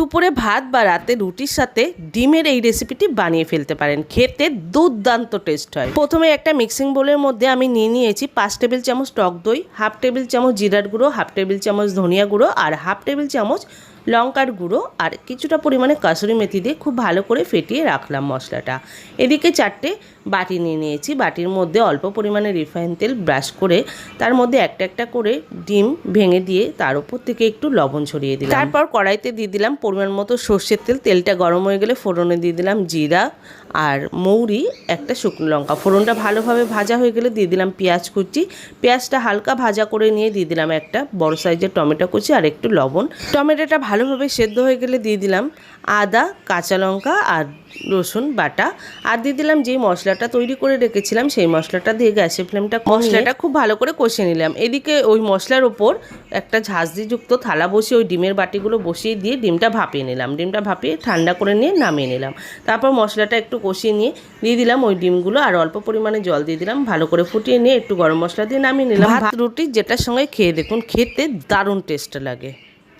দুপুরে ভাত বা রাতে রুটির সাথে ডিমের এই রেসিপিটি বানিয়ে ফেলতে পারেন, খেতে দুর্দান্ত টেস্ট হয়। প্রথমে একটা মিক্সিং বোলের মধ্যে আমি নিয়ে নিয়েছি 5 টেবিল চামচ টক দই, হাফ টেবিল চামচ জিরার গুঁড়ো, হাফ টেবিল চামচ ধনিয়া গুঁড়ো আর হাফ টেবিল চামচ লঙ্কার গুঁড়ো আর কিছুটা পরিমাণে কাসুরি মেথি দিয়ে খুব ভালো করে ফেটিয়ে রাখলাম মশলাটা। এদিকে 4টে বাটি নিয়ে নিয়েছি, বাটির মধ্যে অল্প পরিমাণে রিফাইন তেল ব্রাশ করে তার মধ্যে একটা একটা করে ডিম ভেঙে দিয়ে তার উপর থেকে একটু লবণ ছড়িয়ে দিলাম। তারপর কড়াইতে দিয়ে দিলাম পরিমাণ মতো সর্ষের তেল। তেলটা গরম হয়ে গেলে ফোড়নে দিয়ে দিলাম জিরা আর মৌরি, একটা শুকনো লঙ্কা। ফোড়নটা ভালোভাবে ভাজা হয়ে গেলে দিয়ে দিলাম পেঁয়াজ কুচি। পেঁয়াজটা হালকা ভাজা করে নিয়ে দিয়ে দিলাম একটা বড় সাইজের টমেটো কুচি আর একটু লবণ। টমেটোটা ভালোভাবে সেদ্ধ হয়ে গেলে দিয়ে দিলাম আদা, কাঁচা লঙ্কা আর রসুন বাটা আর দিয়ে দিলাম যেই মশলাটা তৈরি করে রেখেছিলাম সেই মশলাটা দিয়ে গ্যাসের ফ্লেমটা মশলাটা খুব ভালো করে কষে নিলাম। এদিকে ওই মশলার ওপর একটা ঝাঁঝরিযুক্ত থালা বসিয়ে ওই ডিমের বাটিগুলো বসিয়ে দিয়ে ডিমটা ভাপিয়ে নিলাম। ডিমটা ভাপিয়ে ঠান্ডা করে নিয়ে নামিয়ে নিলাম। তারপর মশলাটা একটু কষিয়ে নিয়ে দিয়ে দিলাম ওই ডিমগুলো আর অল্প পরিমাণে জল দিয়ে দিলাম। ভালো করে ফুটিয়ে নিয়ে একটু গরম মশলা দিয়ে নামিয়ে নিলাম। ভাত রুটি যেটার সঙ্গে খেয়ে দেখুন, খেতে দারুণ টেস্ট লাগে।